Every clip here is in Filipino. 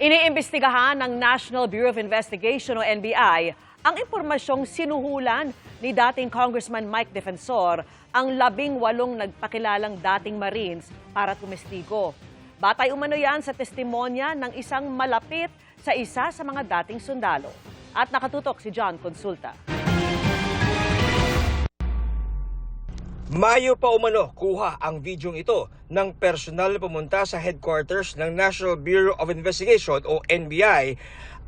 Iniimbestigahan ng National Bureau of Investigation o NBI ang impormasyong sinuhulan ni dating Congressman Mike Defensor ang 18 nagpakilalang dating Marines para tumestigo. Batay umano yan sa testimonya ng isang malapit sa isa sa mga dating sundalo. At nakatutok si John Consulta. Mayo pa umano kuha ang videong ito ng personal pumunta sa headquarters ng National Bureau of Investigation o NBI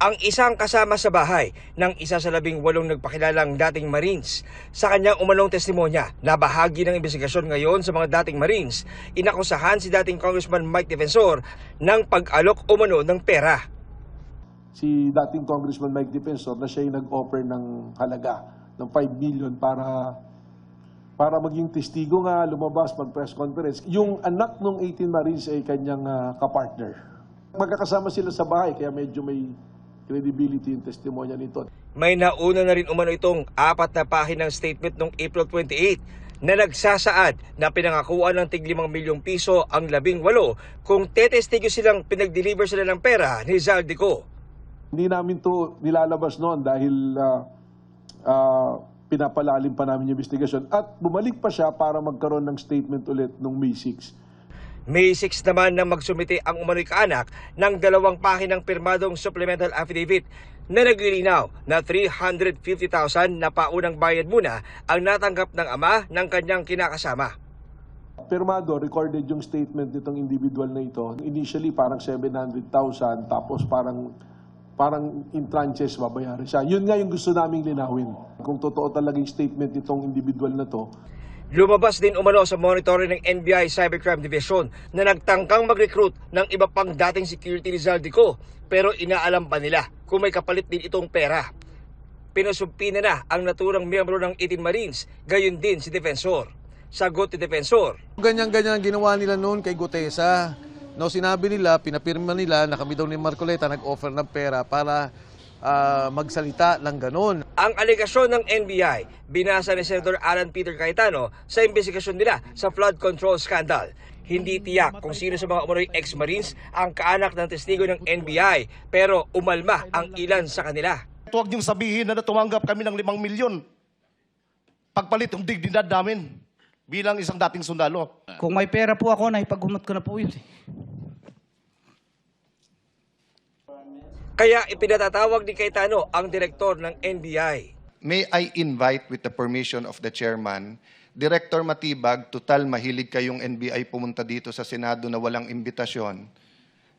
ang isang kasama sa bahay ng isa sa 18 nagpakilalang dating Marines. Sa kanyang umanong testimonya na bahagi ng investigasyon ngayon sa mga dating Marines, inakusahan si dating Congressman Mike Defensor ng pag-alok umano ng pera. Si dating Congressman Mike Defensor na siya yung nag-offer ng halaga ng 5 million para maging testigo nga, lumabas, mag-press conference. Yung anak ng 18 Marines ay kanyang kapartner. Magkakasama sila sa bahay, kaya medyo may credibility yung testimonya nito. May nauna na rin umano itong 4 na pahinang statement noong April 28 na nagsasaad na pinangakuan ng tig 5 milyong piso ang 18 kung tetestigo silang pinag-deliver sila ng pera ni Zaldico. Hindi namin to nilalabas noon dahil pinapalalim pa namin yung investigasyon at bumalik pa siya para magkaroon ng statement ulit noong May 6. May 6 naman nang magsumite ang umano'y kaanak ng 2 pahinang pirmadong supplemental affidavit na naglilinaw na 350,000 na paunang bayad muna ang natanggap ng ama ng kanyang kinakasama. Pirmado, recorded yung statement nitong individual na ito. Initially parang 700,000 tapos parang in tranches babayaran siya. Yun nga yung gusto naming linawin. Kung totoo talaga yung statement nitong individual na to. Lumabas din umano sa monitoring ng NBI Cybercrime Division na nagtangkang mag-recruit ng iba pang dating security ni Zaldico pero inaalam pa nila kung may kapalit din itong pera. Pinusumpina na ang naturang miyembro ng 18 Marines, gayon din si Defensor. Sagot ni Defensor. Ganyan-ganyan ang ginawa nila noon kay Gutesa. No, sinabi nila, pinapirma nila na kami daw ni Marcoleta nag-offer ng pera para magsalita ng ganun. Ang alegasyon ng NBI, binasa ni Senator Alan Peter Cayetano sa investigasyon nila sa flood control scandal. Hindi tiyak kung sino sa mga umano'y ex-Marines ang kaanak ng testigo ng NBI, pero umalma ang ilan sa kanila. Huwag niyong sabihin na tumanggap kami ng 5 milyon. Pagpalit yung dignidad namin bilang isang dating sundalo. Kung may pera po ako, naipag-humot ko na po yun. Kaya ipinatatawag ni Cayetano ang direktor ng NBI. May I invite with the permission of the chairman, Director Matibag, total mahilig kayong NBI pumunta dito sa Senado na walang imbitasyon.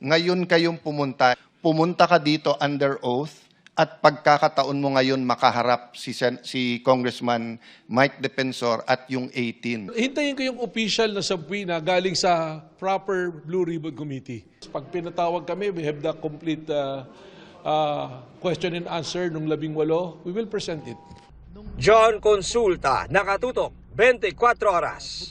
Ngayon kayong pumunta ka dito under oath at pagkakataon mo ngayon makaharap si Congressman Mike Defensor at yung 18. Hintayin ko yung official na subpoena na galing sa proper Blue Ribbon Committee. Pag pinatawag kami, we have the complete question and answer nung 18, we will present it. John Consulta, nakatutok 24 oras.